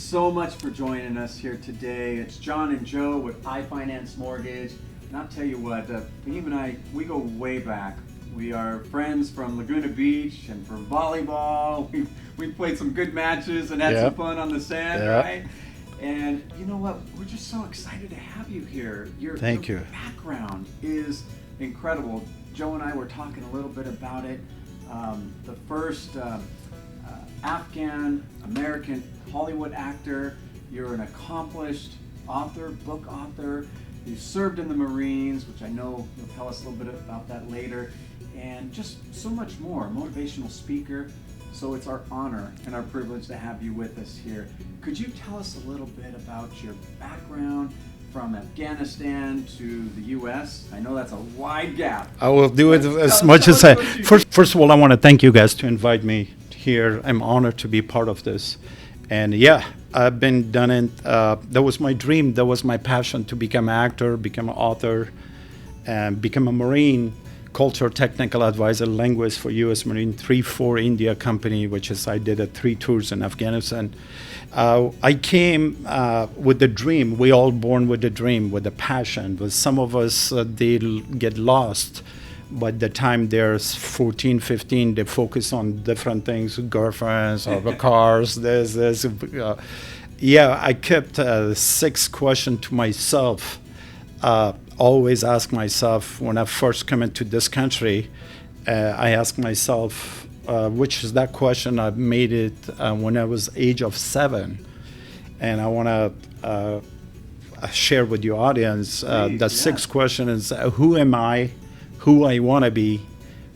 so much for joining us here today. It's John and Joe with IFinance Mortgage. And I'll tell you what, Fahim and I, we go way back. We are friends from Laguna Beach and from volleyball. We played some good matches and had some fun on the sand, right? And you know what? We're just so excited to have you here. Your background is incredible. Joe and I were talking a little bit about it. The first Afghan American Hollywood actor. You're an accomplished author, book author. You served in the Marines, which I know you'll tell us a little bit about that later, and just so much more. Motivational speaker. So it's our honor and our privilege to have you with us here. Could you tell us a little bit about your background from Afghanistan to the U.S.? I know that's a wide gap. I will do it as much as I. First of all, I want to thank you guys to invite me here. I'm honored to be part of this. And yeah, I've been done it. That was my dream. That was my passion, to become an actor, become an author, and become a Marine, culture technical advisor, linguist for U.S. Marine 3-4 India company, which is I did 3 tours in Afghanistan. I came with the dream. We all born with the dream, with the passion. But some of us, they get lost. By the time they're 14, 15, they focus on different things, girlfriends or the cars, this. Yeah, I kept 6 questions to myself. Always ask myself, when I first come into this country, I ask myself, which is that question I made it when I was age of 7. And I want to share with your audience the 6 questions is, who am I? Who I want to be,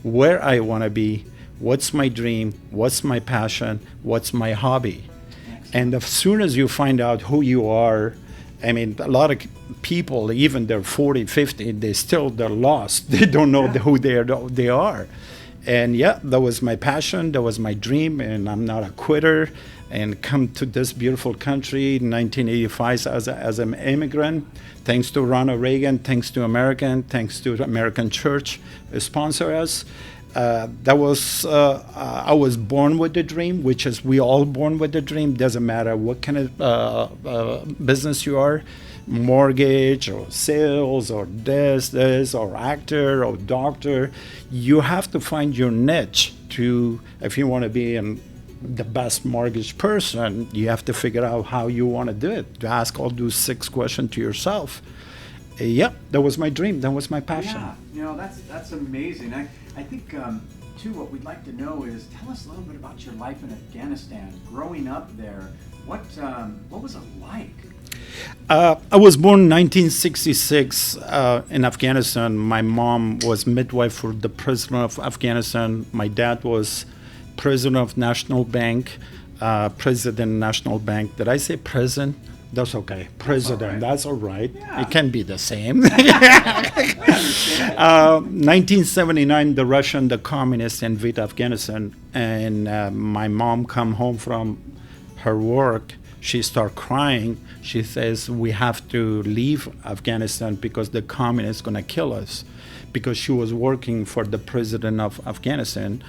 where I want to be, what's my dream, what's my passion, what's my hobby. Excellent. And as soon as you find out who you are, I mean, a lot of people, even they're 40, 50, they're lost. They don't know who they are. And yeah, that was my passion, that was my dream, and I'm not a quitter. And come to this beautiful country in 1985 as an immigrant, thanks to Ronald Reagan, thanks to the American church sponsor us. I was born with the dream, which is we all born with the dream. Doesn't matter what kind of business you are, mortgage or sales or this or actor or doctor. You have to find your niche if you want to be the best mortgage person. You have to figure out how you want to do it. To ask all those 6 questions to yourself. Yeah, that was my dream. That was my passion. Yeah, you know, that's amazing. I think too, what we'd like to know is, tell us a little bit about your life in Afghanistan, growing up there. What was it like? I was born in 1966 in Afghanistan. My mom was midwife for the president of Afghanistan. My dad was president of National Bank, president National Bank. Did I say president? That's okay. President, that's all right. Yeah. It can be the same. 1979, the Russian, the communists invade Afghanistan, and my mom come home from her work. She start crying. She says, we have to leave Afghanistan because the communists going to kill us, because she was working for the president of Afghanistan.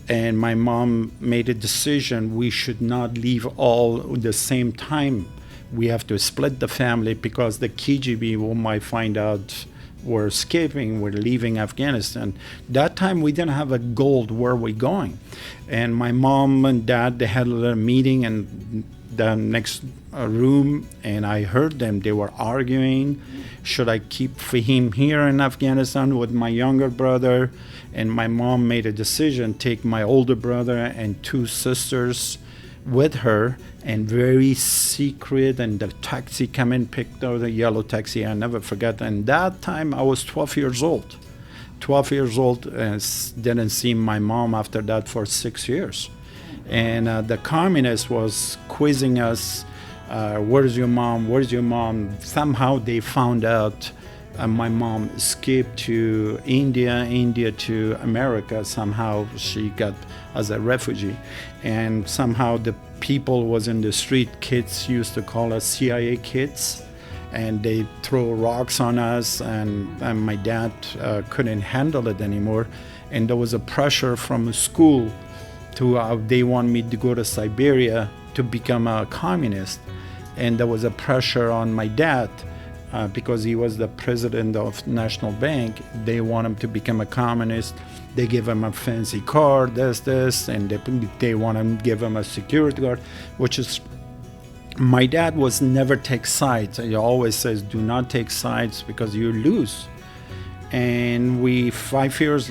And my mom made a decision, we should not leave all at the same time. We have to split the family because the KGB might find out we're escaping, we're leaving Afghanistan. That time we didn't have a goal where we're going. And my mom and dad, they had a little meeting in the next room, and I heard them, they were arguing. Should I keep Fahim here in Afghanistan with my younger brother? And my mom made a decision, take my older brother and 2 sisters with her, and very secret, and the taxi come in, picked out the yellow taxi, I never forget. And that time I was 12 years old. 12 years old, and didn't see my mom after that for 6 years. And the communist was quizzing us, where's your mom, where's your mom? Somehow they found out my mom escaped to India to America. Somehow she got as a refugee, and somehow the people was in the street, kids used to call us CIA kids, and they throw rocks on us, and my dad couldn't handle it anymore, and there was a pressure from school to they want me to go to Siberia to become a communist. And there was a pressure on my dad because he was the president of National Bank. They want him to become a communist. They give him a fancy car, this, and they want to give him a security guard, which is, my dad was never take sides. He always says, do not take sides because you lose. And 5 years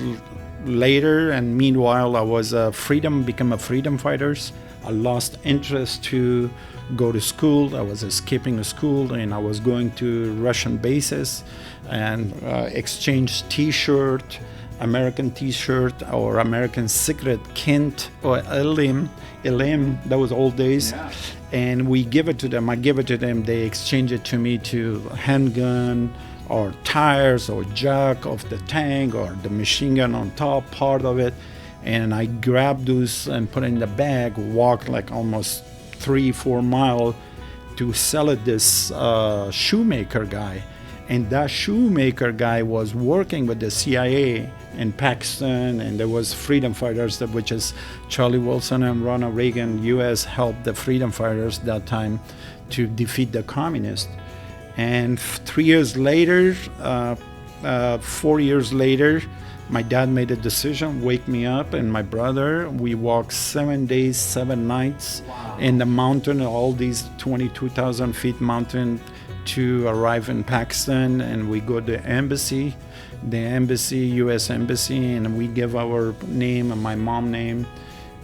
later, and meanwhile, I was become a freedom fighters. I lost interest to go to school. I was skipping the school, and I was going to Russian bases and exchange T-shirt, American T-shirt, or American cigarette, Kent or Elim, that was old days. Yeah. And we give it to them. I give it to them. They exchange it to me to handgun or tires or jack of the tank or the machine gun on top, part of it. And I grab those and put it in the bag, walk like almost 3-4 miles to sell it this shoemaker guy. And that shoemaker guy was working with the CIA in Pakistan, and there was freedom fighters, which is Charlie Wilson and Ronald Reagan. U.S. helped the freedom fighters that time to defeat the communists. And 3 years later, 4 years later, my dad made a decision, wake me up and my brother. We walked 7 days, 7 nights in the mountain, all these 22,000 feet mountain to arrive in Pakistan. And we go to the embassy, U.S. embassy, and we give our name and my mom's name.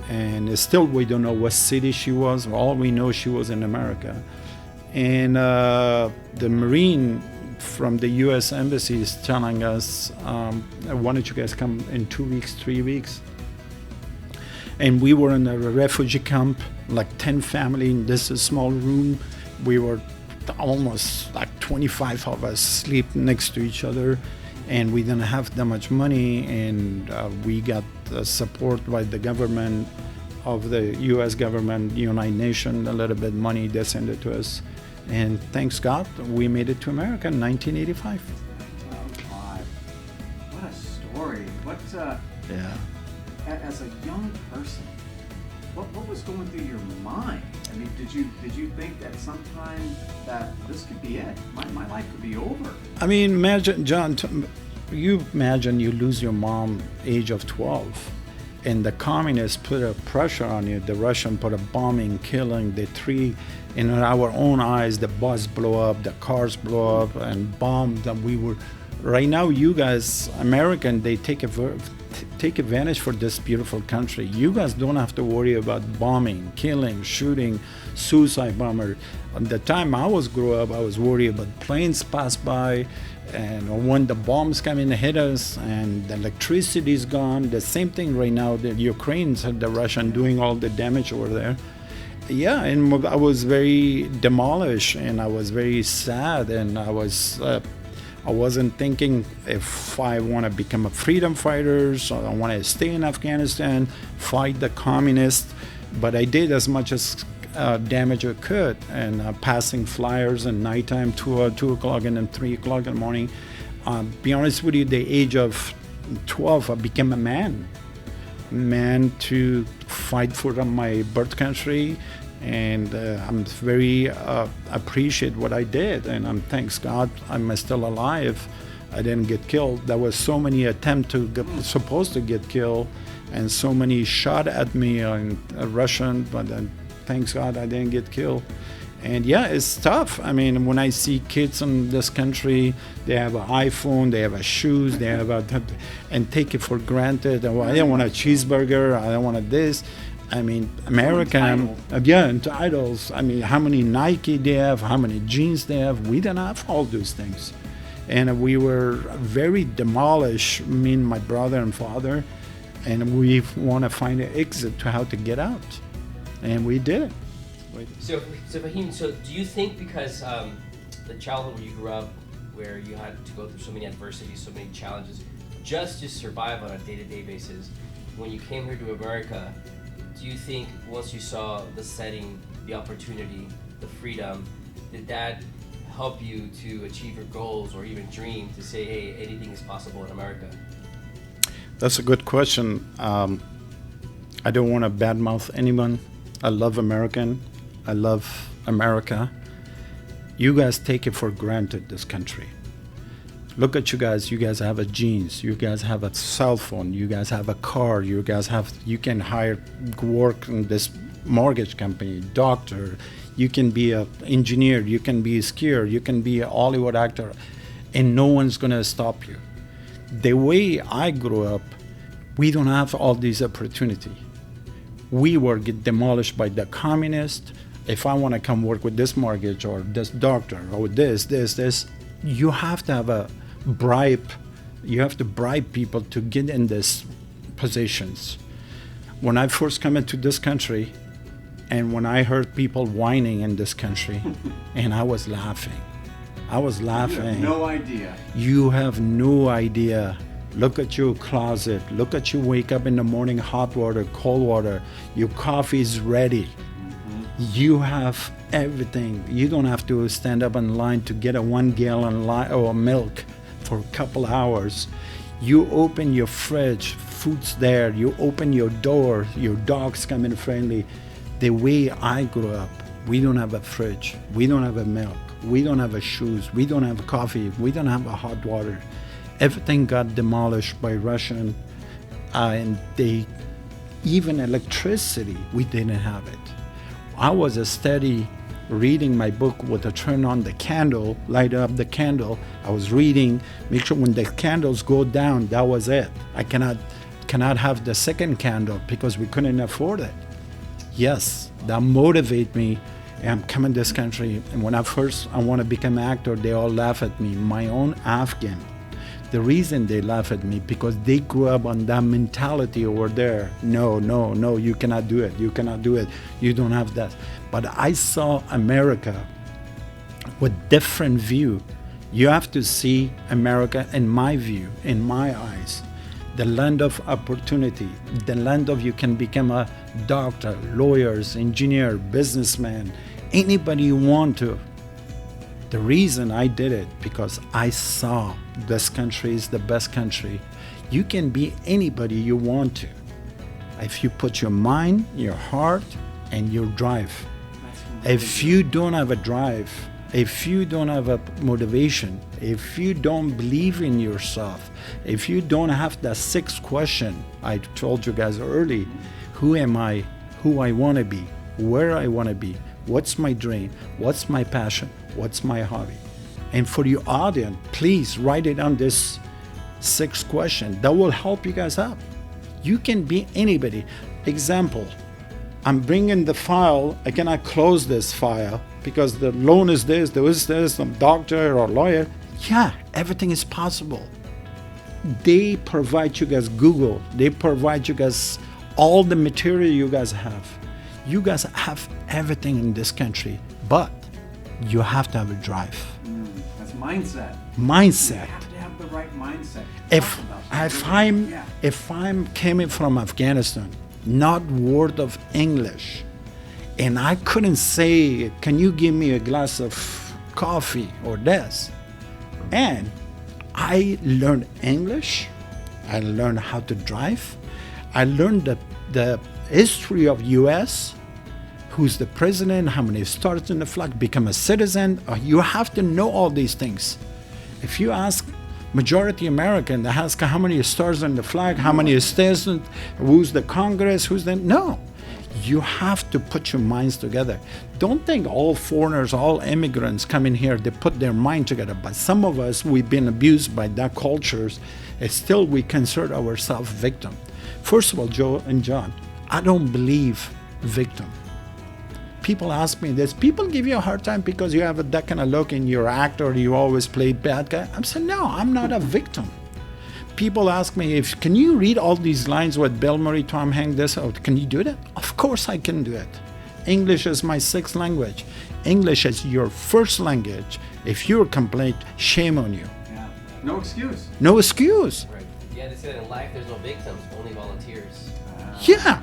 And still we don't know what city she was. All we know, she was in America. And the Marine from the U.S. Embassy is telling us, why don't you guys come in 2 weeks, 3 weeks? And we were in a refugee camp, like 10 family in this small room. We were almost like 25 of us sleep next to each other, and we didn't have that much money, and we got support by the government of the U.S. government, United Nations, a little bit money they sent it to us. And thanks God, we made it to America in 1985. Oh, what a story. Yeah. As a young person, what was going through your mind? I mean, did you think at some time that this could be it? My life could be over. I mean, imagine, John, you imagine you lose your mom age of 12. And the communists put a pressure on you. The Russian put a bombing, killing. The three, in our own eyes, the bus blow up, the cars blow up, and bombed. And we were, right now, you guys, American, they take advantage for this beautiful country. You guys don't have to worry about bombing, killing, shooting, suicide bomber. At the time I was growing up, I was worried about planes pass by, and when the bombs come in and hit us and the electricity is gone. The same thing right now, the Ukrainians and the Russian doing all the damage over there. Yeah, and I was very demolished, and I was very sad, and I wasn't thinking if I want to become a freedom fighter, so I want to stay in Afghanistan, fight the communists. But I did as much as damage I could, and passing flyers at nighttime, 2 o'clock and then 3 o'clock in the morning. Be honest with you, the age of 12, I became a man to fight for my birth country. And I'm very appreciate what I did, and I'm thanks God I'm still alive. I didn't get killed. There was so many attempts supposed to get killed, and so many shot at me in Russian, but then thanks God I didn't get killed. And yeah, it's tough. I mean, when I see kids in this country, they have an iPhone, they have shoes, they have and take it for granted. Oh, I don't want a cheeseburger, I don't want this. I mean, American, entitles. I mean, how many Nike they have, how many jeans they have. We didn't have all those things. And we were very demolished, me and my brother and father, and we want to find an exit to how to get out. And we did it. So Fahim, do you think because the childhood where you grew up, where you had to go through so many adversities, so many challenges, just to survive on a day-to-day basis, when you came here to America, do you think once you saw the setting, the opportunity, the freedom, did that help you to achieve your goals or even dream to say, hey, anything is possible in America? That's a good question. I don't want to badmouth anyone. I love American. I love America. You guys take it for granted, this country. Look at you guys. You guys have a jeans. You guys have a cell phone. You guys have a car. You can hire, work in this mortgage company, doctor. You can be an engineer. You can be a skier. You can be a Hollywood actor. And no one's going to stop you. The way I grew up, we don't have all these opportunity. We were get demolished by the communists. If I want to come work with this mortgage or this doctor or this, you have to have a bribe. You have to bribe people to get in these positions. When I first come into this country, and when I heard people whining in this country, and I was laughing. I was laughing. You have no idea. You have no idea. Look at your closet. Look at you wake up in the morning, hot water, cold water. Your coffee is ready. You have everything. You don't have to stand up in line to get a 1 gallon or milk for a couple hours. You open your fridge, food's there. You open your door, your dog's coming friendly. The way I grew up, we don't have a fridge. We don't have a milk. We don't have a shoes. We don't have coffee. We don't have a hot water. Everything got demolished by Russian, and even electricity, we didn't have it. I was a steady reading my book with a turn on the candle, light up the candle. I was reading, make sure when the candles go down, that was it. I cannot have the second candle because we couldn't afford it. Yes, that motivated me. I'm coming to this country, and when I want to become an actor, they all laugh at me. My own Afghan. The reason they laugh at me because they grew up on that mentality over there. No, you cannot do it. You cannot do it. You don't have that. But I saw America with different view. You have to see America in my view, in my eyes. The land of opportunity, the land of you can become a doctor, lawyers, engineer, businessman, anybody you want to. The reason I did it because I saw this country is the best country. You can be anybody you want to if you put your mind, your heart, and your drive. If you don't have a drive, if you don't have a motivation, if you don't believe in yourself, if you don't have that 6th question I told you guys early, who am I, who I want to be, where I want to be, what's my dream, what's my passion, what's my hobby. And for your audience, please write it on this 6th question. That will help you guys out. You can be anybody. Example, I'm bringing the file, I cannot close this file because the loan is this, there is this, some doctor or lawyer. Yeah, everything is possible. They provide you guys Google. They provide you guys all the material you guys have. You guys have everything in this country, but you have to have a drive. That's mindset. Mindset. You have to have the right mindset. If I'm coming from Afghanistan, not word of English, and I couldn't say, can you give me a glass of coffee or this? And I learned English, I learned how to drive, I learned the history of US, who's the president, how many stars in the flag, become a citizen. You have to know all these things. If you ask majority American, they ask how many stars in the flag, how many stars, who's the Congress, who's the, no. You have to put your minds together. Don't think all foreigners, all immigrants come in here, they put their mind together. But some of us, we've been abused by that cultures, and still we consider ourselves victim. First of all, Joe and John, I don't believe victim. People ask me this, people give you a hard time because you have that kind of look and you're an actor, you always play bad guy. I'm saying, no, I'm not a victim. People ask me, can you read all these lines with Bill Murray, Tom Hanks, this, oh, can you do that? Of course I can do it. English is my 6th language. English is your 1st language. If you're a complaint, shame on you. Yeah. No excuse. No excuse. Right. Yeah, they say that in life there's no victims, only volunteers. Yeah.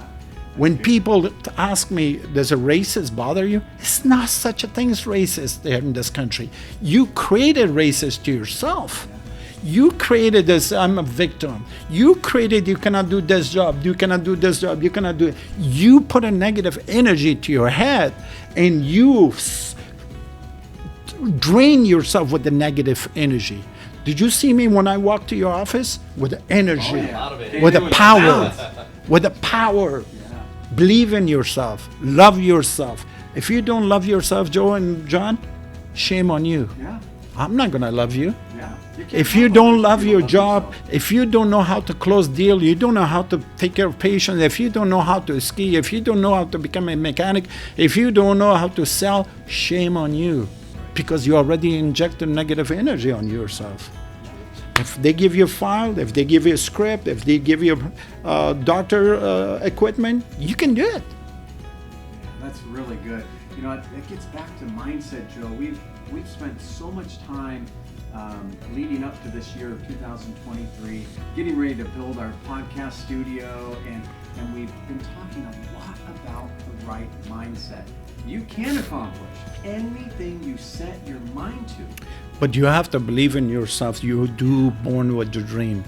When people ask me, does a racist bother you? It's not such a thing as racist there in this country. You created racist to yourself. You created this, I'm a victim. You created, you cannot do this job, you cannot do this job, you cannot do it. You put a negative energy to your head and you drain yourself with the negative energy. Did you see me when I walked to your office? With the energy, with the power, with the power. Yeah. Believe in yourself, love yourself. If you don't love yourself, Joe and John, shame on you. Yeah. I'm not gonna love you. Yeah. can't If you help don't it. love You your love job, yourself. if you don't know how to close deal, you don't know how to take care of patients, if you don't know how to ski, if you don't know how to become a mechanic, if you don't know how to sell, shame on you, because you already injected negative energy on yourself. If they give you a file, if they give you a script, if they give you doctor equipment, you can do it. That's really good. You know, it gets back to mindset, Joe. We've spent so much time leading up to this year of 2023, getting ready to build our podcast studio, and we've been talking a lot about the right mindset. You can accomplish anything you set your mind to. But you have to believe in yourself. You do born with the dream.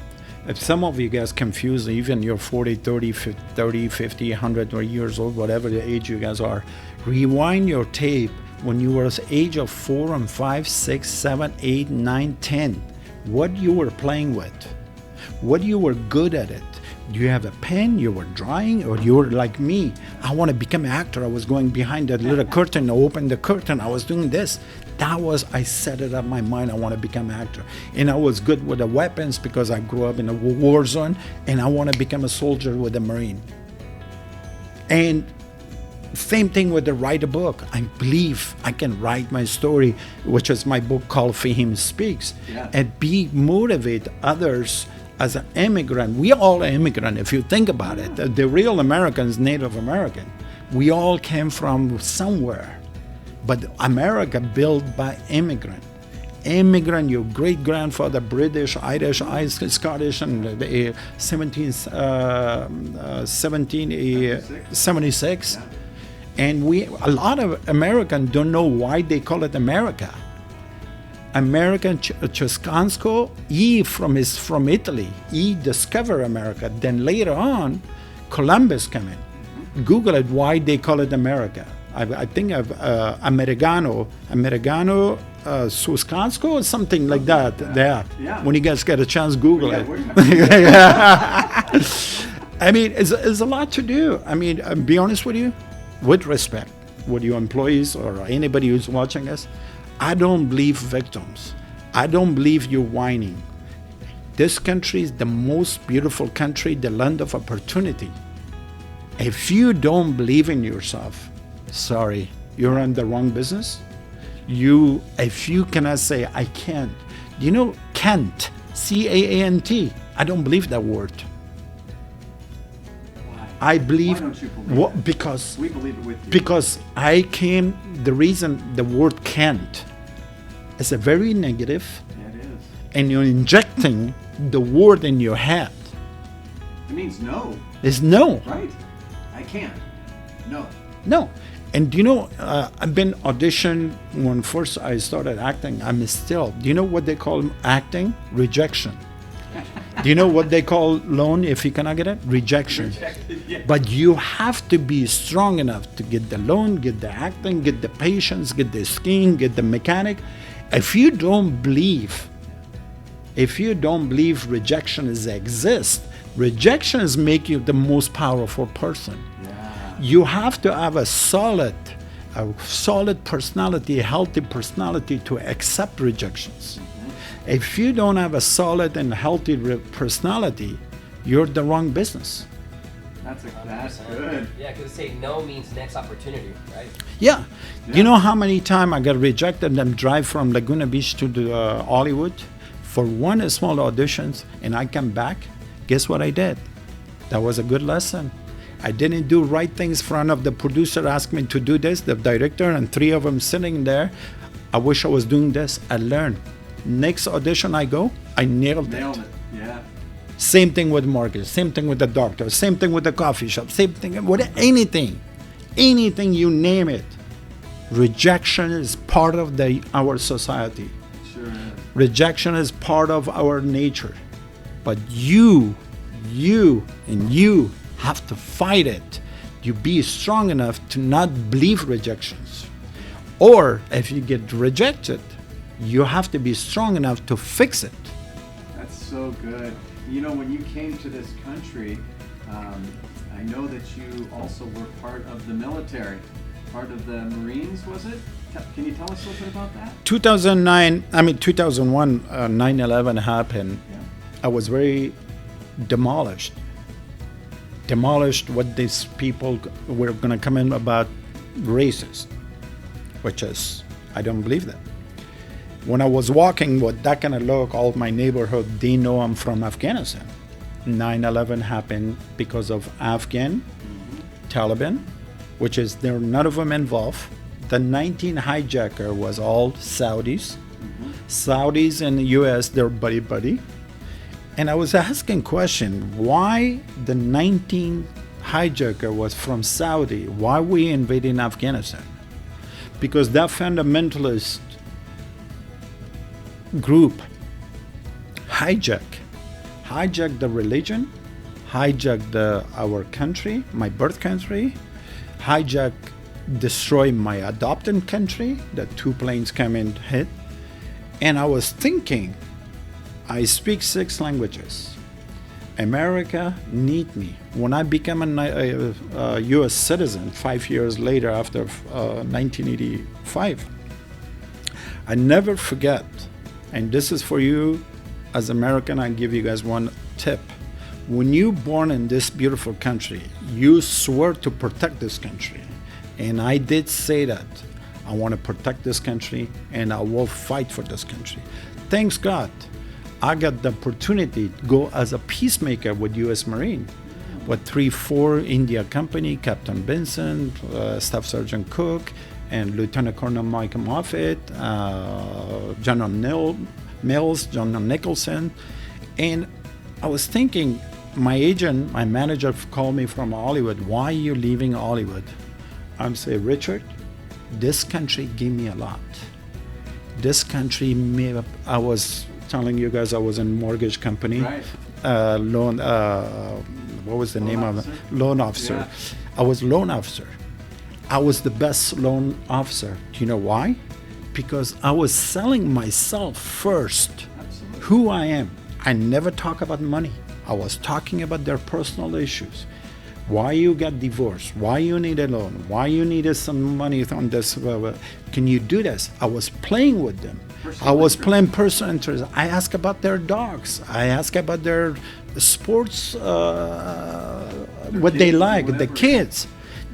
If some of you guys confused, even you're 40, 30, 50, 100 or years old, whatever the age you guys are, rewind your tape when you were the age of 4 and 5, 6, 7, 8, 9, 10. What you were playing with, what you were good at it. Do you have a pen, you were drawing, or you were like me? I want to become an actor. I was going behind that little curtain, open the curtain. I was doing this. I set it up in my mind. I want to become an actor. And I was good with the weapons because I grew up in a war zone, and I want to become a soldier with a Marine. And same thing with the write a book. I believe I can write my story, which is my book called FAHIM Speaks, Yeah. and motivate others. As an immigrant, we all are immigrant if you think about it. The real Americans, Native American, we all came from somewhere. But America built by immigrant. Immigrant, your great-grandfather, British, Irish, Scottish, and the 1776. Yeah. And a lot of Americans don't know why they call it America. American Chuscansko, he from Italy. He discovered America. Then later on, Columbus came in. Google it, why they call it America. I think of Americano Chuscansko or something like that. There. Yeah. When you guys get a chance, Google Yeah, it. we're- I mean, it's a lot to do. I mean, be honest with you, with respect, with your employees or anybody who's watching us, I don't believe victims. I don't believe you whining. This country is the most beautiful country, the land of opportunity. If you don't believe in yourself, sorry, you're in the wrong business. If you cannot say, I can't. You know, can't, C-A-A-N-T. I don't believe that word. Why? I believe, Why don't you believe it? because We believe it with you. Because the reason the word can't is a very negative, Yeah, it is. and you're injecting the word in your head. It means no, Is no, right? I can't. No. no. And do you know, I've been auditioned when first I started acting. Do you know what they call acting? Rejection. Do you know what they call loan if you cannot get it? Rejection. Rejected, yeah. But you have to be strong enough to get the loan, get the acting, get the patience, get the skiing, get the mechanic. If you don't believe rejection exists, rejections make you the most powerful person. Yeah. You have to have a solid personality, a healthy personality to accept rejections. If you don't have a solid and healthy personality, you're the wrong business. That's 100%. good. Yeah, because say no means next opportunity, right? Yeah. Yeah. You know how many times I got rejected and drive from Laguna Beach to the Hollywood for one small auditions, and I come back? Guess what I did? That was a good lesson. I didn't do right things in front of the producer, asked me to do this, the director, and 3 of them sitting there. I wish I was doing this. I learned. Next audition I go, I nailed it. Nailed it. Yeah. Same thing with mortgage, same thing with the doctor, same thing with the coffee shop, same thing with anything you name it. Rejection is part of our society. Sure is. Rejection is part of our nature. But you have to fight it. You be strong enough to not believe rejections. Or if you get rejected, you have to be strong enough to fix it. That's so good. You know, when you came to this country, I know that you also were part of the military, part of the Marines, was it? Can you tell us a little bit about that? 2001, 9/11 happened. Yeah. I was very demolished what these people were going to come in about racist, which is, I don't believe that. When I was walking with that kind of look, all my neighborhood, they know I'm from Afghanistan. 9/11 happened because of Afghan, Taliban, which is, there are none of them involved. The 19 hijacker was all Saudis. Saudis and the US, they're buddy. And I was asking question, why the 19 hijacker was from Saudi? Why we invading Afghanistan? Because that fundamentalist group hijacked the religion, hijacked our country, my birth country, destroy my adopted country. The 2 planes come and hit. And I was thinking, I speak 6 languages. America need me. When I became a U.S. citizen 5 years later after 1985, I never forget, and this is for you as American, I give you guys one tip. When you're born in this beautiful country, you swear to protect this country. And I did say that. I want to protect this country and I will fight for this country. Thanks God, I got the opportunity to go as a peacemaker with U.S. Marine, with 3-4 India Company, Captain Benson, Staff Sergeant Cook, and Lieutenant Colonel Mike Moffett, General Mills, General Nicholson. And I was thinking, my agent, my manager called me from Hollywood. Why are you leaving Hollywood? I'm saying, Richard, this country gave me a lot. This country, I was telling you guys I was in mortgage company. Right. Loan, what was the name of it? Loan officer. Yeah. I was loan officer. I was the best loan officer. Do you know why? Because I was selling myself first. Absolutely. Who I am. I never talk about money. I was talking about their personal issues. Why you got divorced? Why you need a loan? Why you needed some money on this? Can you do this? I was playing with them. I was playing personal interest. I asked about their dogs. I asked about their sports, what they like, the kids.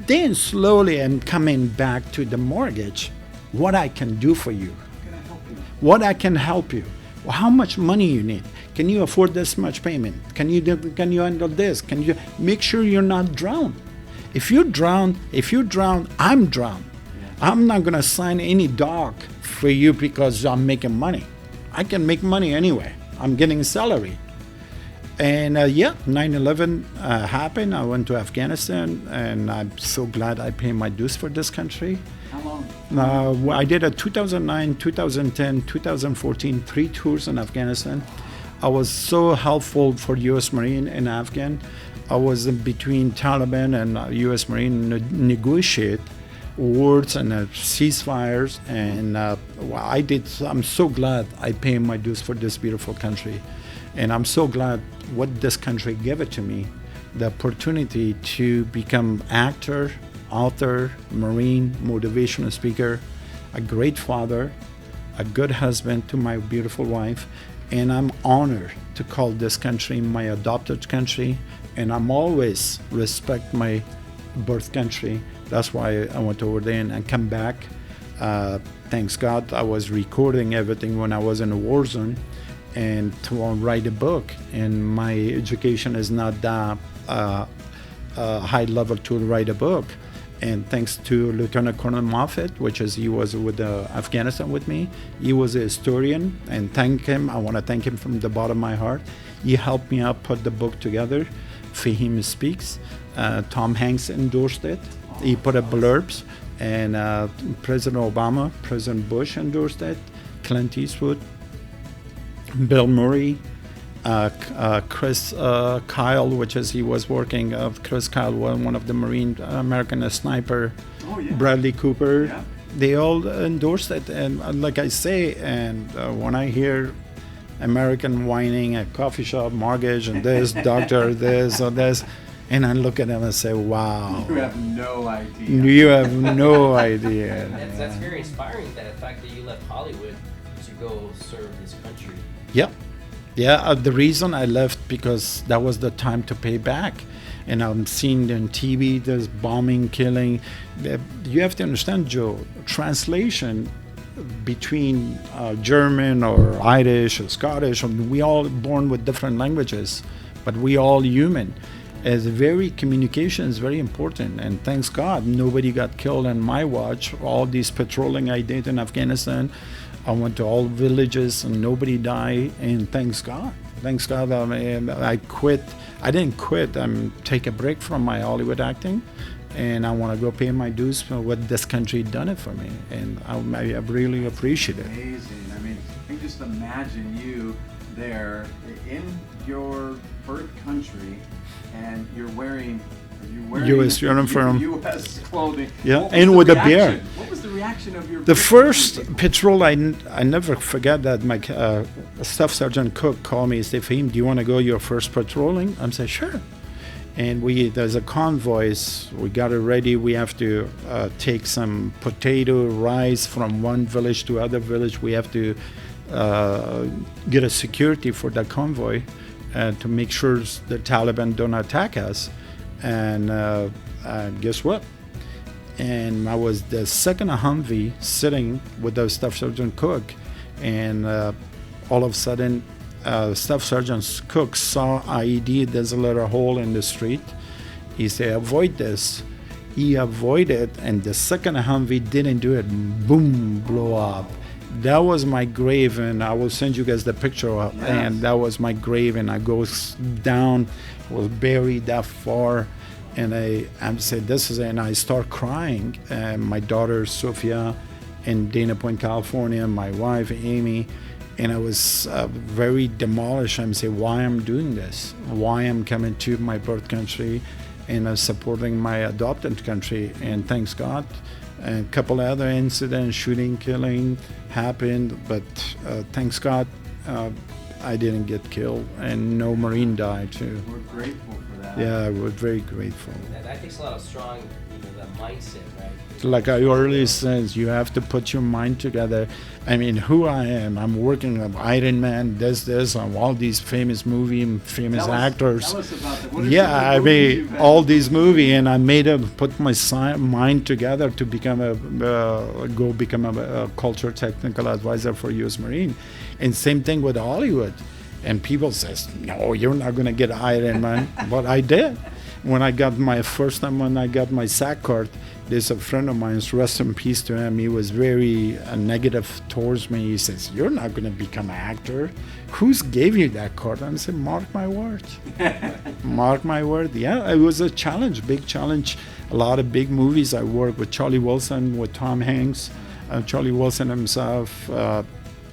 Then slowly I'm coming back to the mortgage. What I can do for you? Can I help you? What I can help you? How much money you need? Can you afford this much payment? Can you handle this? Can you make sure you're not drowned? If you drown, I'm drowned. Yeah. I'm not gonna sign any dog for you because I'm making money. I can make money anyway. I'm getting a salary. And 9/11 happened. I went to Afghanistan, and I'm so glad I paid my dues for this country. How long? I did a 2009, 2010, 2014, 3 tours in Afghanistan. I was so helpful for U.S. Marine and Afghan. I was in between Taliban and U.S. Marine negotiate wars and ceasefires, and I'm so glad I paid my dues for this beautiful country, and I'm so glad what this country gave it to me, the opportunity to become actor, author, Marine, motivational speaker, a great father, a good husband to my beautiful wife. And I'm honored to call this country my adopted country, and I'm always respect my birth country. That's why I went over there and come back. Thanks God, I was recording everything when I was in a war zone, and to write a book. And my education is not that high level to write a book. And thanks to Lieutenant Colonel Moffett, he was with Afghanistan with me. He was a historian, and thank him. I want to thank him from the bottom of my heart. He helped me out put the book together. FAHIM Speaks. Tom Hanks endorsed it. He put a blurbs, and President Obama, President Bush endorsed it. Clint Eastwood, Bill Murray, Chris Kyle, which is he was working. Chris Kyle, one of the Marine American sniper. Oh, yeah. Bradley Cooper. Yeah. They all endorsed it, and like I say, and when I hear American whining at coffee shop, mortgage, and this doctor, this or this, and I look at them and say, "Wow, You have no idea. you have no idea." That's very inspiring. That the fact that you left Hollywood to go serve this country. Yeah, yeah. The reason I left because that was the time to pay back, and I'm seeing on TV this bombing, killing. You have to understand, Joe. Translation between German or Irish or Scottish, we all born with different languages, but we all human. As communication is very important, and thanks God nobody got killed on my watch. All these patrolling I did in Afghanistan, I went to all villages and nobody died, and thanks God. Thanks God. I quit. I didn't quit. Take a break from my Hollywood acting, and I want to go pay my dues for what this country done it for me, and I really appreciate it. Amazing. I mean, you just imagine you there in your birth country, and you're wearing U.S. uniform. U.S. clothing. Yeah, What was and the with a reaction? beer. What was the reaction of your The birth first country? patrol, I never forget that my Staff Sergeant Cook called me and said, "FAHIM, do you want to go your first patrolling?" I said, "Sure." And there's a convoy. We got it ready. We have to take some potato, rice from one village to other village. We have to get a security for the convoy to make sure the Taliban don't attack us. And guess what? And I was the second Humvee sitting with the Staff Sergeant Cook, and all of a sudden, Staff Sergeant Cook saw IED. There's a little hole in the street. He said, "Avoid this." He avoided, and the second Humvee didn't do it. Boom, blow up. That was my grave, and I will send you guys the picture of. Yes. And that was my grave, and I go down, was buried that far, and I said, "This is," and I start crying. And my daughter Sophia, in Dana Point, California, my wife Amy, and I was very demolished. I'm saying, why I'm doing this? Why I'm coming to my birth country, and supporting my adopted country? And thanks God. And a couple other incidents, shooting, killing, happened, but thanks God, I didn't get killed, and no Marine died too. We're grateful for that. Yeah, we're very grateful. That takes a lot of strong, that mindset, right? Like I already said, you have to put your mind together. I mean, who I am, I'm working with Iron Man, this, on all these famous famous actors. Tell us about that. What are Yeah, some of the I movies mean, you've had? all these movies, and I put my mind together to become a culture technical advisor for U.S. Marine, and same thing with Hollywood. And people says, "No, you're not gonna get Iron Man," but I did. When I got my SAC card, there's a friend of mine, rest in peace to him, he was very negative towards me. He says, "You're not going to become an actor. Who's gave you that card?" I said, "Mark my word." Mark my word. Yeah, it was a challenge, big challenge. A lot of big movies. I worked with Charlie Wilson, with Tom Hanks, Charlie Wilson himself,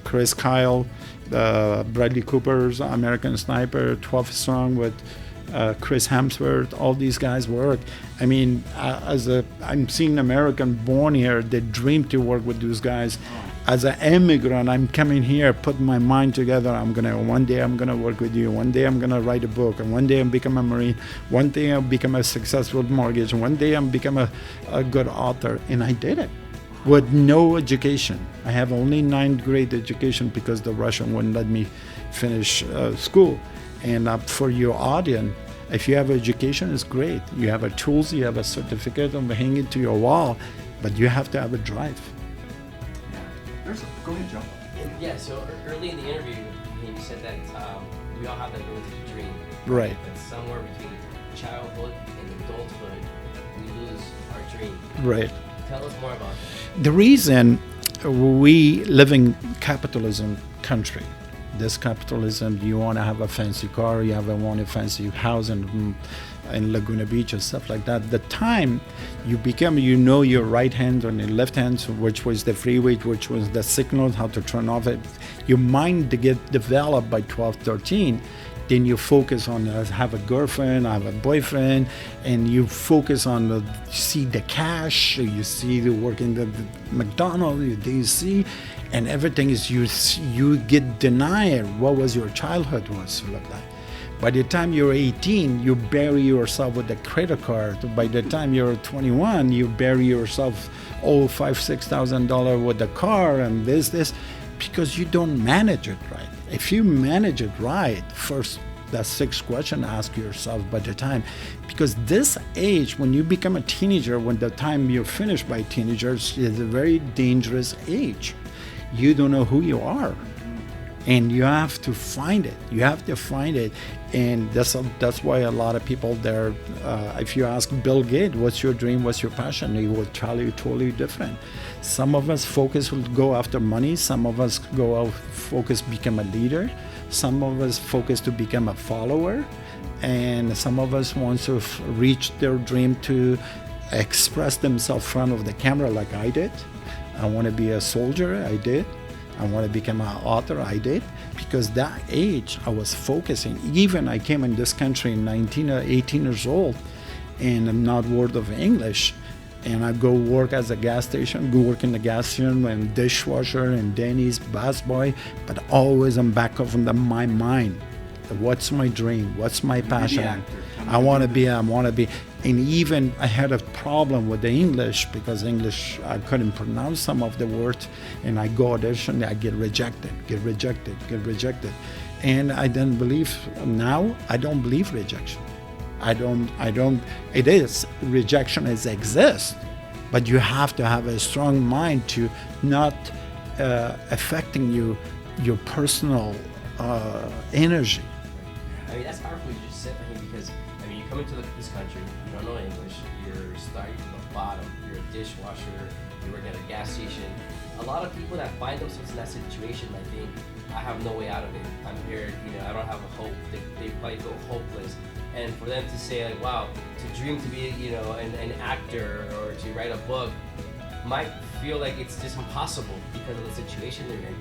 Chris Kyle, Bradley Cooper's American Sniper, 12 Strong with Chris Hemsworth. All these guys work. I mean, I'm seeing American born here, they dream to work with those guys. As an immigrant, I'm coming here, putting my mind together. One day I'm gonna work with you. One day I'm gonna write a book, and one day I'm become a Marine. One day I'll become a successful mortgage. One day I'm become a good author, and I did it with no education. I have only 9th grade education because the Russian wouldn't let me finish school. And for your audience, if you have education, it's great. You have a tools, you have a certificate, and hang it to your wall, but you have to have a drive. Go ahead, Joe. Yeah, so early in the interview, you said that we all have that ability to dream. Right. But somewhere between childhood and adulthood, we lose our dream. Right. Tell us more about that. The reason we live in capitalism country, This capitalism, you want to have a fancy car, you want a fancy house in Laguna Beach and stuff like that. The time you become, you know your right hand and your left hand, which was the freeway, which was the signal, how to turn off it. Your mind to get developed by 12, 13. Then you focus on have a girlfriend, have a boyfriend, and you focus on see the cash, you see the work in the McDonald's, you see, and everything is you get denied what was your childhood was like that. By the time you're 18, you bury yourself with a credit card. By the time you're 21, you bury yourself $5,000-$6,000 with the car and this, because you don't manage it right. If you manage it right, first, that sixth question ask yourself by the time, because this age, when you become a teenager, when the time you're finished by teenagers, is a very dangerous age. You don't know who you are, and you have to find it. You have to find it, and that's why a lot of people there. If you ask Bill Gates, "What's your dream? What's your passion?" He will tell you totally different. Some of us will go after money. Some of us focus become a leader. Some of us focus to become a follower, and some of us want to reach their dream to express themselves in front of the camera, like I did. I want to be a soldier. I did. I want to become an author. I did. Because that age, I was focusing. Even I came in this country in 19 or 18 years old, and I'm not word of English. And I go work as a gas station, go work in the gas station and dishwasher and Denny's, busboy, but always I'm back of my mind. What's my dream? What's my passion? I want to be. And even I had a problem with the English, because English, I couldn't pronounce some of the words, and I go audition, I get rejected. And I didn't believe, now I don't believe rejection. It is, rejection exists, but you have to have a strong mind to not affecting your personal energy. I mean, that's powerful you just said, because, I mean, you come into this country, you don't know English, you're starting from the bottom, you're a dishwasher, you're working at a gas station. A lot of people that find themselves in that situation might think, I have no way out of it. I'm here, I don't have a hope. They probably feel hopeless. And for them to say, like, wow, to dream to be, an actor or to write a book might feel like it's just impossible because of the situation they're in.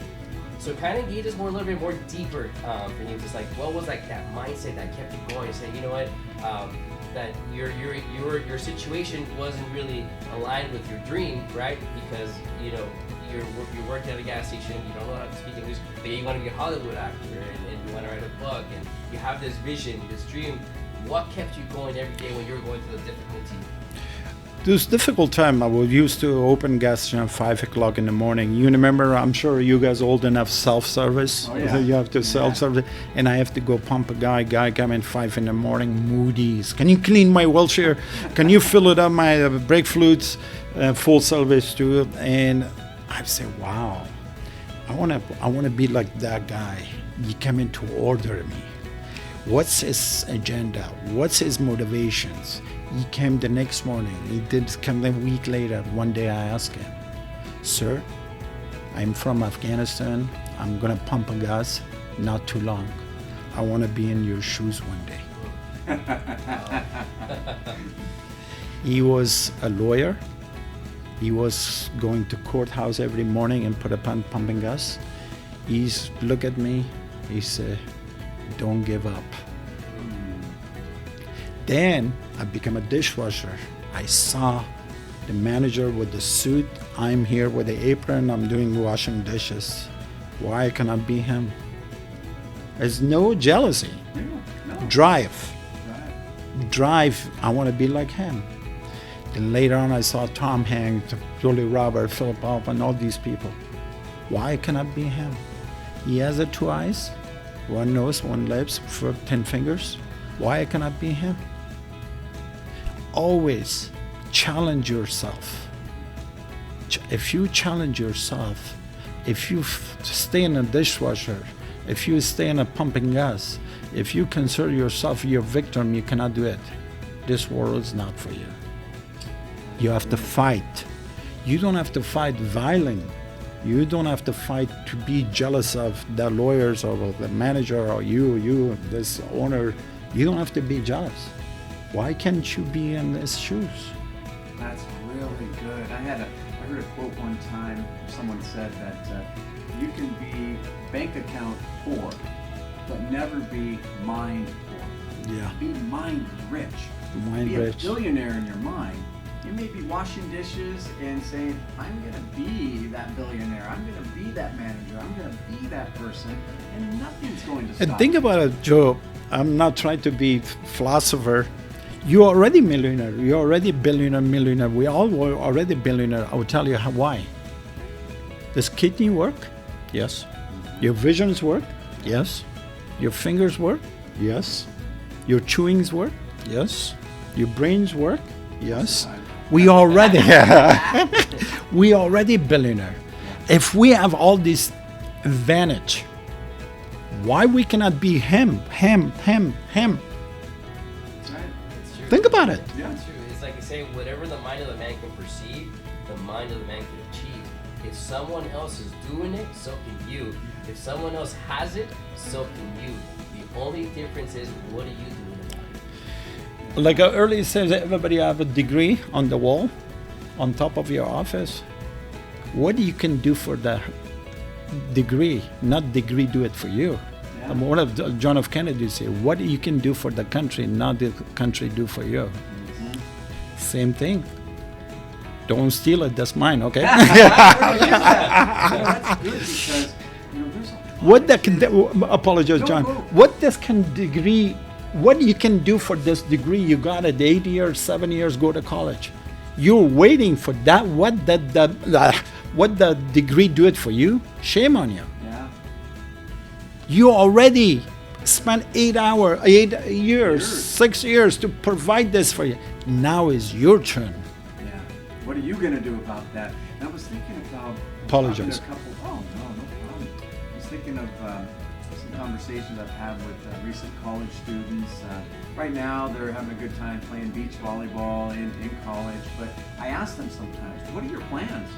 So kind of engage us a little bit more deeper for you, just like, what was like that mindset that kept you going, saying, you know what, that your situation wasn't really aligned with your dream, right? Because, you're working at a gas station, you don't know how to speak English, but you want to be a Hollywood actor and you want to write a book and you have this vision, this dream. What kept you going every day when you were going through the difficulty? This difficult time, I was used to open gas station at 5 o'clock in the morning. You remember, I'm sure you guys old enough, self-service. Oh, yeah. You have to self-service, and I have to go pump a guy come in 5 in the morning, Moody's. Can you clean my wheelchair? Can you fill it up, my brake fluids, full service too? And I say, wow, I want to be like that guy. He come in to order me. What's his agenda? What's his motivations? He came the next morning. He did come a week later. One day I asked him, "Sir, I'm from Afghanistan. I'm gonna pump a gas. Not too long. I want to be in your shoes one day." He was a lawyer. He was going to courthouse every morning and put up on pumping gas. He's look at me. He said, "Don't give up." Then I became a dishwasher. I saw the manager with the suit. I'm here with the apron. I'm doing washing dishes. Why can I be him? There's no jealousy. Yeah, no. Drive. I want to be like him. Then later on, I saw Tom Hanks, Julie Roberts, Philip Hoffman, all these people. Why can I be him? He has 2 eyes, 1 nose, 1 lips, 10 fingers. Why can I be him? Always challenge yourself. If you challenge yourself, if you stay in a dishwasher, if you stay in a pumping gas, if you consider yourself your victim, you cannot do it. This world is not for you. You have to fight. You don't have to fight violent. You don't have to fight to be jealous of the lawyers or the manager or you, this owner. You don't have to be jealous. Why can't you be in his shoes? That's really good. I heard a quote one time. Someone said that you can be bank account poor, but never be mind poor. Yeah. Be mind rich. Mind be rich. a billionaire in your mind. You may be washing dishes and saying, I'm going to be that billionaire. I'm going to be that manager. I'm going to be that person. And nothing's going to stop. And think about it, Joe. I'm not trying to be philosopher. You're already millionaire. You're already billionaire, millionaire. We all were already billionaire. I will tell you why. Does kidney work? Yes. Your visions work? Yes. Your fingers work? Yes. Your chewings work? Yes. Your brains work? Yes. We already billionaire. If we have all this advantage, why we cannot be him? That's right. It's true. Think about it. Yeah. It's true. It's like you say, whatever the mind of the man can perceive, the mind of the man can achieve. If someone else is doing it, so can you. If someone else has it, so can you. The only difference is, what are you doing about it? Like I earlier said, everybody have a degree on the wall, on top of your office. What you can do for the degree, not degree do it for you. Yeah. And one of John F. Kennedy said, what you can do for the country, not the country do for you. Mm-hmm. Same thing. Don't steal it, that's mine, okay? That's good because, there's a lot What of that kids- can apologize, No, John. go. What this can degree, what you can do for this degree? You got it 8 years, 7 years, go to college. You're waiting for that. What the degree do it for you? Shame on you. Yeah. You already spent 8 years, Years. 6 years to provide this for you. Now is your turn. Yeah. What are you going to do about that? And I was thinking about Apologize. talking to a couple. Oh no problem. I was thinking of some conversations I've had with recent college students. Right now, they're having a good time playing beach volleyball in college. But I ask them sometimes, "What are your plans?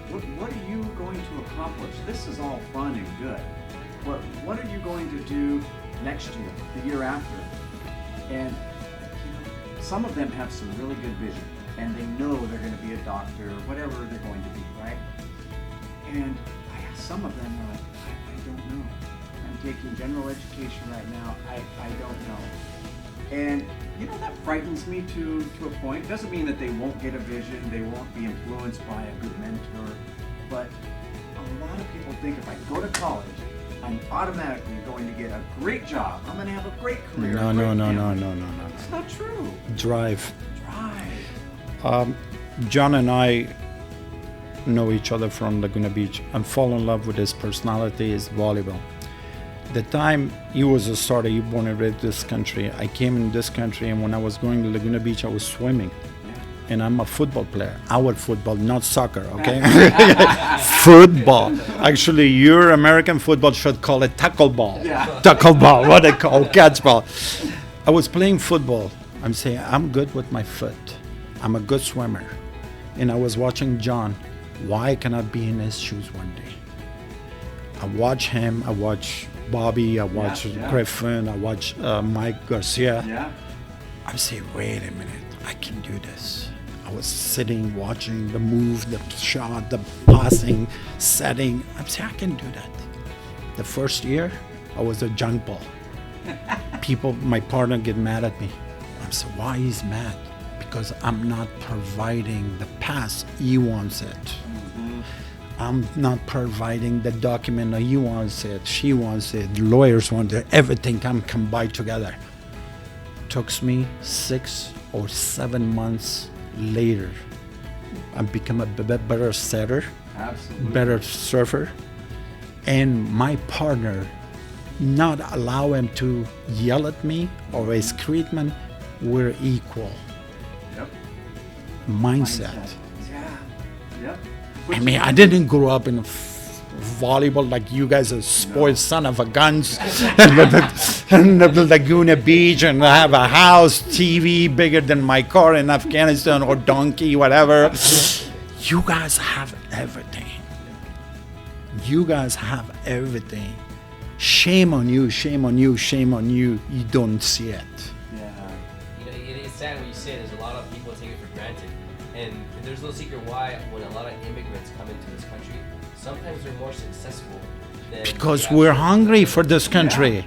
What are you going to accomplish? This is all fun and good. What are you going to do next year, the year after?" And some of them have some really good vision, and they know they're going to be a doctor, or whatever they're going to be, right? And some of them are like, I don't know. I'm taking general education right now. I don't know. And that frightens me to a point. It doesn't mean that they won't get a vision, they won't be influenced by a good mentor, but a lot of people think if I go to college, I'm automatically going to get a great job. I'm going to have a great career. No. It's not true. Drive. Drive. John and I know each other from Laguna Beach and fall in love with his personality, his volleyball. The time he was a starter, he born and raised this country. I came in this country, and when I was going to Laguna Beach, I was swimming. And I'm a football player. Our football, not soccer, okay? Football. Actually, your American football should call it tackle ball. Yeah. Tackle ball, what they call catch ball. I was playing football. I'm saying, I'm good with my foot. I'm a good swimmer. And I was watching John. Why can I be in his shoes one day? I watch him, I watch Bobby, I watch Griffin, I watch Mike Garcia. Yeah. I say, wait a minute, I can do this. I was sitting, watching the move, the shot, the passing, setting. I'm saying, I can do that. The first year, I was a junk ball. People, my partner get mad at me. I said, why he's mad? Because I'm not providing the pass he wants it. Mm-hmm. I'm not providing the document that he wants it, she wants it, lawyers want it, everything can combine together. Took me 6 or 7 months later. I become a better setter, Absolutely. better surfer, and my partner not allow him to yell at me or his treatment. We're equal. Yep. Mindset. Yeah. Yep. I mean, I didn't grow up in volleyball like you guys are spoiled son of a guns and the Laguna Beach and I have a house, TV bigger than my car in Afghanistan or donkey, whatever. You guys have everything. You guys have everything. Shame on you, shame on you, shame on you. You don't see it. Yeah. You know, it's sad what you say. There's a lot of people take it for granted, and there's no secret why when a lot of immigrants come into this country, sometimes they're more successful than Because the we're actual- hungry for this country. Yeah.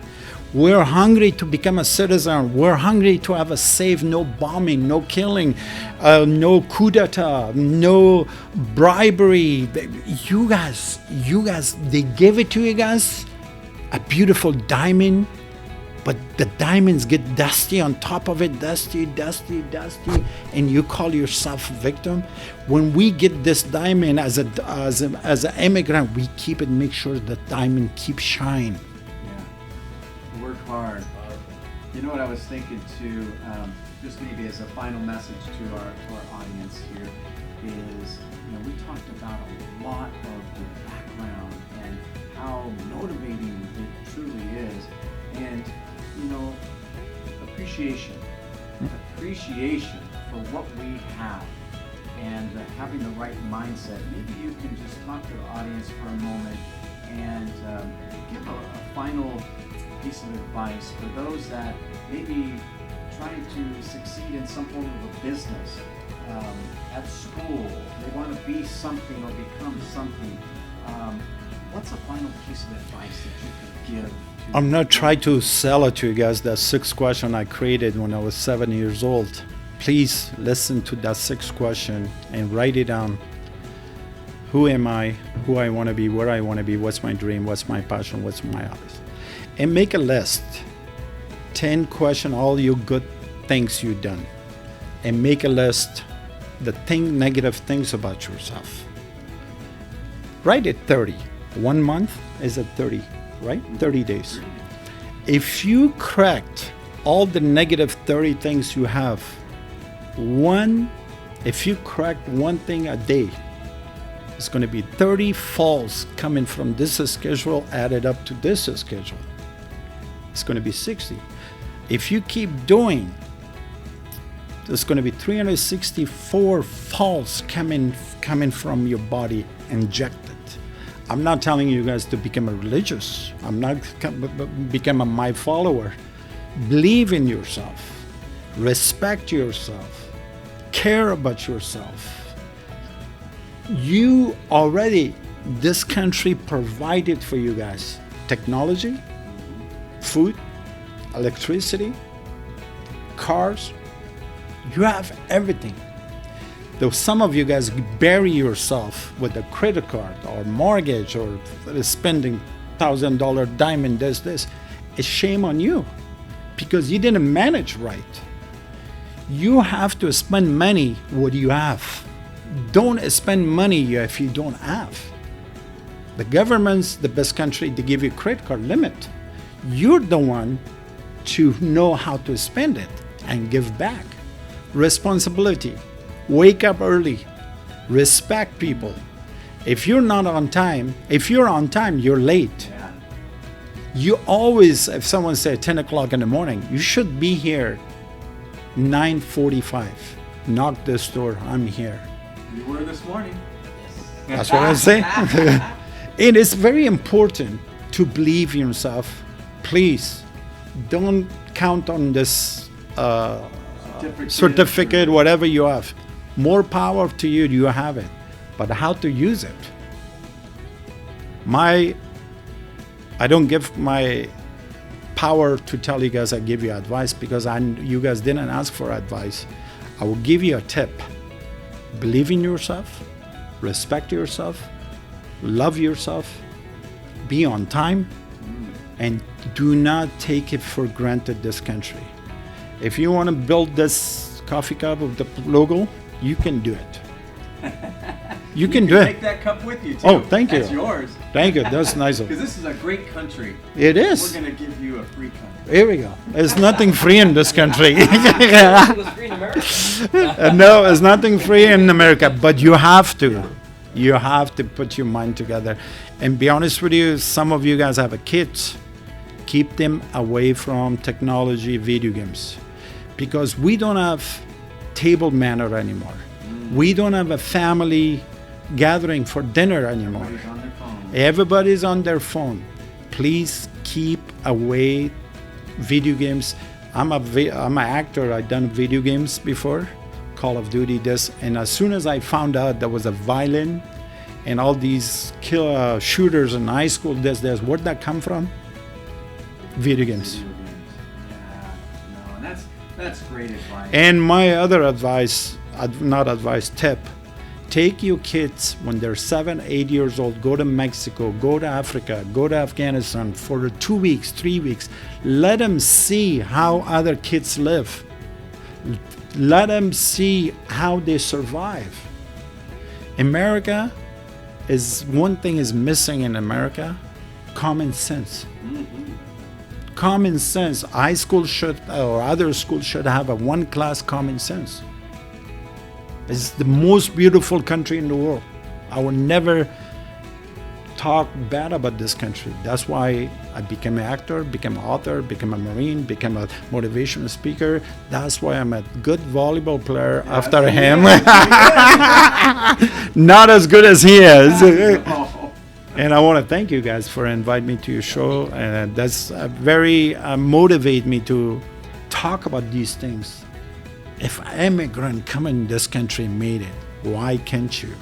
We're hungry to become a citizen. We're hungry to have a safe, no bombing, no killing, no coup d'etat, no bribery. You guys, they give it to you guys, a beautiful diamond, but the diamonds get dusty on top of it, dusty, and you call yourself a victim. When we get this diamond as an immigrant, we keep it, make sure the diamond keeps shine. Work hard. You know what I was thinking too, just maybe as a final message to our audience here is, we talked about a lot of the background and how motivating it truly is, and appreciation for what we have, and having the right mindset. Maybe you can just talk to the audience for a moment and give a final piece of advice for those that maybe trying to succeed in some form of a business, at school, they want to be something or become something. What's a final piece of advice that you could give to I'm not trying to sell it to you guys, that 6 question I created when I was 7 years old. Please listen to that 6 question and write it down. Who am I? Who I want to be? Where I want to be? What's my dream? What's my passion? What's my hobbies? And make a list. 10 question all your good things you've done. And make a list the negative things about yourself. Write it 30. 1 month is at 30, right? 30 days. If you correct all the negative 30 things you have, if you correct one thing a day, it's going to be 30 falls coming from this schedule added up to this schedule. It's going to be 60. If you keep doing, there's going to be 364 falls coming from your body injected. I'm not telling you guys to become a religious. I'm not become my follower. Believe in yourself. Respect yourself. Care about yourself. You already, this country provided for you guys technology, food, electricity, cars. You have everything. Though some of you guys bury yourself with a credit card or mortgage or spending $1,000 diamond, this. It's shame on you because you didn't manage right. You have to spend money what you have. Don't spend money if you don't have. The government's the best country to give you credit card limit. You're the one to know how to spend it and give back. Responsibility. Wake up early. Respect people. If you're not on time, if you're on time, you're late. Yeah. You always, if someone said 10 o'clock in the morning, you should be here 9:45. Knock this door, I'm here. You were this morning. That's what I say. It is very important to believe in yourself. Please don't count on this certificate, whatever you have. More power to you, you have it. But how to use it? I don't give my power to tell you guys I give you advice because you guys didn't ask for advice. I will give you a tip. Believe in yourself, respect yourself, love yourself, be on time, and do not take it for granted this country. If you want to build this coffee cup with the logo, you can do it. You can do it. Take that cup with you too. Oh, thank you. That's yours. Thank you. That's nice of you. Because this is a great country. It is. We're going to give you a free country. Here we go. There's nothing free in this country. It was free in America. No, there's nothing free in America, but you have to. You have to put your mind together. And be honest with you, some of you guys have kids. Keep them away from technology, video games. Because we don't have table manner anymore. We don't have a family gathering for dinner anymore. Everybody's on their phone. Everybody's on their phone. Please keep away video games. I'm an actor. I've done video games before, Call of Duty, this. And as soon as I found out there was a violin and all these shooters in high school, where'd that come from? Video games. Video games. Yeah, no, and that's great advice. And my other advice, tip, take your kids when they're 7, 8 years old, go to Mexico, go to Africa, go to Afghanistan for 2 weeks, 3 weeks. Let them see how other kids live. Let them see how they survive. America one thing is missing in America, common sense. Common sense. High school or other schools should have a one class common sense. It's the most beautiful country in the world. I will never talk bad about this country. That's why I became an actor, became an author, became a Marine, became a motivational speaker. That's why I'm a good volleyball player after him. Not as good as he is. And I want to thank you guys for inviting me to your show. And that's very motivate me to talk about these things. If an immigrant coming in this country made it, why can't you?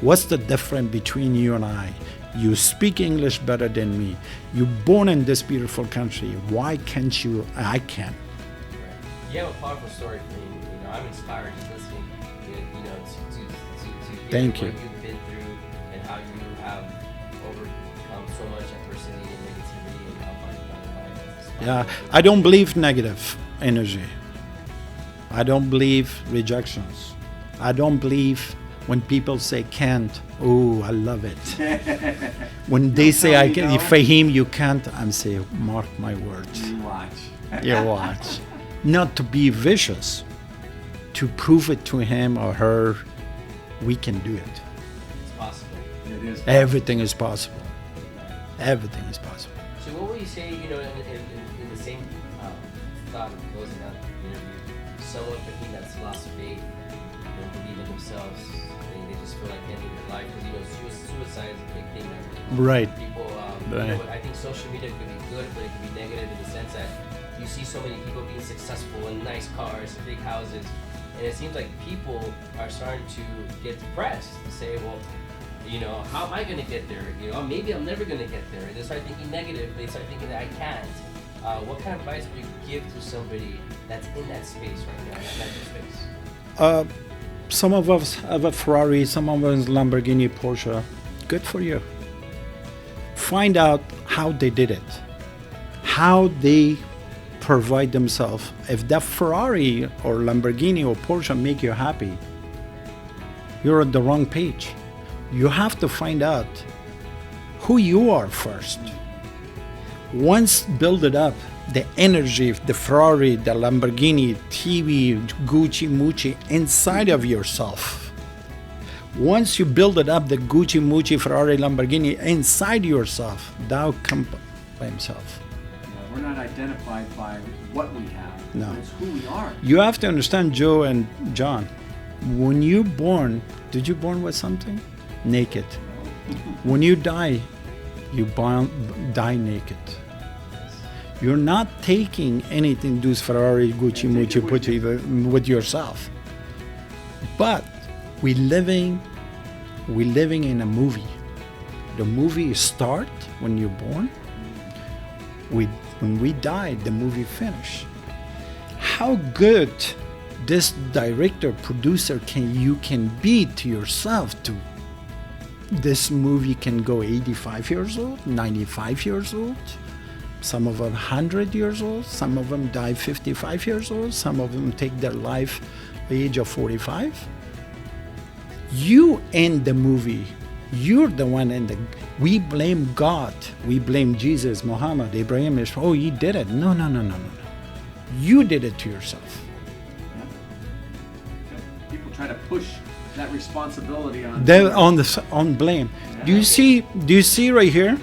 What's the difference between you and I? You speak English better than me. You're born in this beautiful country. Why can't you? I can. Right. You have a powerful story for me. You know, I'm inspired just listening. You know, to Thank hear you. what you've been through and how you have overcome so much adversity and negativity and how far you've gone in life. It's Yeah, inspiring. I don't believe negative energy. I don't believe rejections. I don't believe when people say can't. Oh, I love it. When they say I can, Fahim, you can't, I'm saying, mark my words. You watch. You watch. Not to be vicious, to prove it to him or her, we can do it. It's possible. It is. Everything is possible. Everything is possible. So what would you say, you know, in the same thought of closing out the interview, someone thinking that's lost faith, don't believe in themselves, they just feel like ending their life, because, you know, suicide is a big thing now. Right. People, Right. you know, I think social media could be good, but it could be negative in the sense that you see so many people being successful in nice cars, big houses, and it seems like people are starting to get depressed, to say, well, you know, how am I going to get there? You know, maybe I'm never going to get there. And they start thinking negative. They start thinking that I can't. What kind of advice would you give to somebody that's in that space right now, that mental space? Some of us have a Ferrari, some of us Lamborghini, Porsche. Good for you. Find out how they did it, how they provide themselves. If that Ferrari or Lamborghini or Porsche make you happy, you're on the wrong page. You have to find out who you are first. Once build it up, the energy of the Ferrari, the Lamborghini, TV, Gucci, Mucci inside of yourself. Once you build it up, the Gucci, Mucci, Ferrari, Lamborghini inside yourself, thou come by himself. Yeah, we're not identified by what we have. No. It's who we are. You have to understand, Joe and John, when you born, did you born with something? Naked. When you die, you die naked. You're not taking anything, those Ferrari, Gucci, Mucci, Pucci with yourself. But we living in a movie. The movie start when you're born. When we die, the movie finish. How good this director, producer can be to yourself to this movie can go 85 years old, 95 years old, some of them 100 years old, some of them die 55 years old, some of them take their life at the age of 45. You end the movie. You're the one ending. We blame God. We blame Jesus, Muhammad, Abraham. Oh, he did it. No. You did it to yourself. Yeah. People try to push that responsibility on On blame. Do you see right here?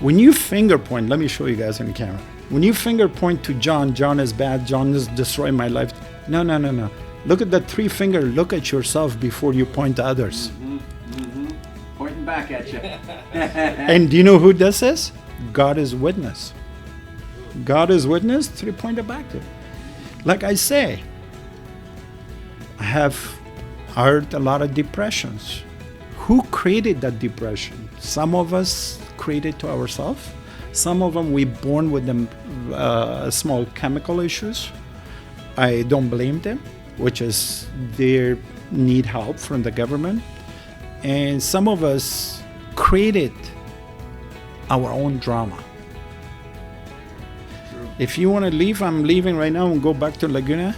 When you finger point, let me show you guys in the camera. When you finger point to John, John is bad, John is destroying my life. No. Look at that 3 finger. Look at yourself before you point to others. Pointing back at you. And do you know who does this? God is witness. God is witness to point it back to. Like I say, I have heard a lot of depressions. Who created that depression? Some of us created to ourselves. Some of them we born with them small chemical issues. I don't blame them, which is they need help from the government. And some of us created our own drama. True. If you want to leave, I'm leaving right now and go back to Laguna.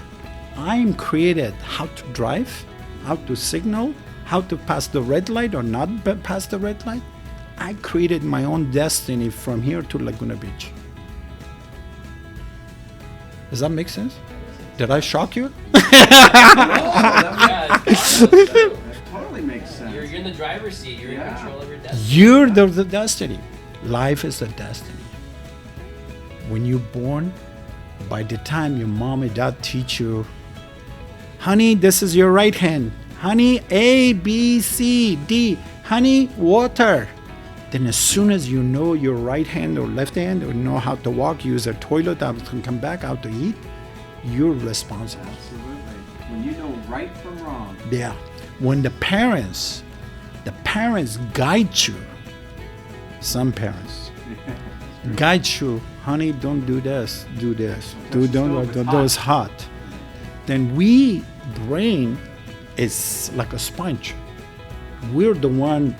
I'm created how to drive, how to signal, how to pass the red light or not pass the red light. I created my own destiny from here to Laguna Beach. Does that make sense? Did I shock you? Yeah, it's awesome. That totally makes sense. You're in the driver's seat. You're in Yeah. control of your destiny. You're the destiny. Life is the destiny. When you're born, by the time your mom and dad teach you, honey, this is your right hand. Honey, A, B, C, D. Honey, water. Then as soon as you know your right hand or left hand, or know how to walk, use a toilet, how to come back, how to eat, you're responsible. Absolutely. When you know right from wrong. Yeah. When the parents guide you, some parents guide you, honey, don't do this, do this, don't, it's hot. Then we brain is like a sponge. We're the one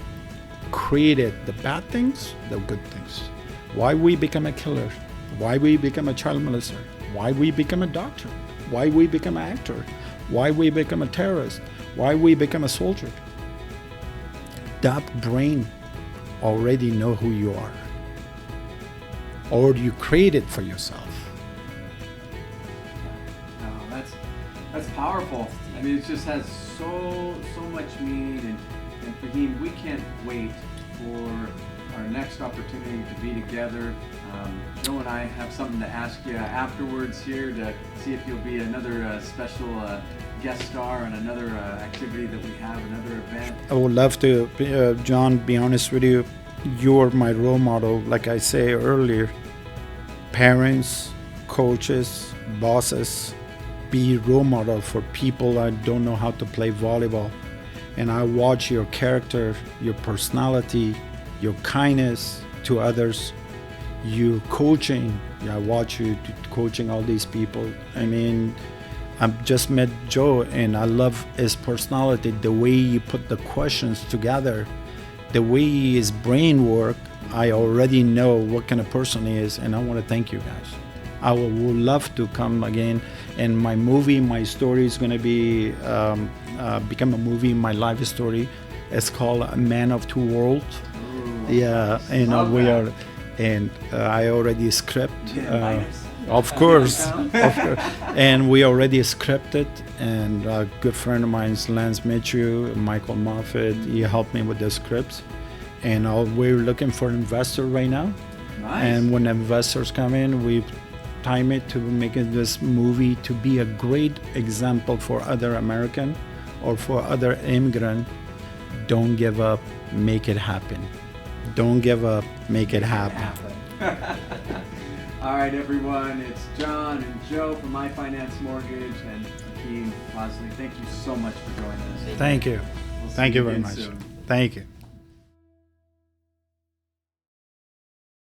created the bad things, the good things. Why we become a killer? Why we become a child molester? Why we become a doctor? Why we become an actor? Why we become a terrorist? Why we become a soldier? That brain already know who you are, or you create it for yourself. No, that's powerful. I mean, it just has so much meaning, and Fahim, we can't wait for our next opportunity to be together. Joe and I have something to ask you afterwards here to see if you'll be another special guest star on another activity that we have, another event. I would love to, John, be honest with you. You're my role model, like I say earlier. Parents, coaches, bosses, be role model for people that don't know how to play volleyball. And I watch your character, your personality, your kindness to others, you coaching. I watch you coaching all these people. I mean, I've just met Joe and I love his personality, the way he put the questions together, the way his brain work. I already know what kind of person he is, and I want to thank you guys. I would love to come again, and my movie, my story is going to be become a movie, my life story. It's called A Man of Two Worlds. Yeah, and we are, and I already script. Of course, and we already scripted. And a good friend of mine, Lance Mitchell, Michael Moffat, he helped me with the scripts. And we're looking for an investor right now. Nice. And when investors come in, we time it to make this movie to be a great example for other American or for other immigrant. Don't give up, make it happen. Don't give up, make it happen. All right, everyone. It's John and Joe from IFinance Mortgage and FAHIM FAZLI. Thank you so much for joining us. Thank you. We'll see Thank you very again much. soon. Thank you.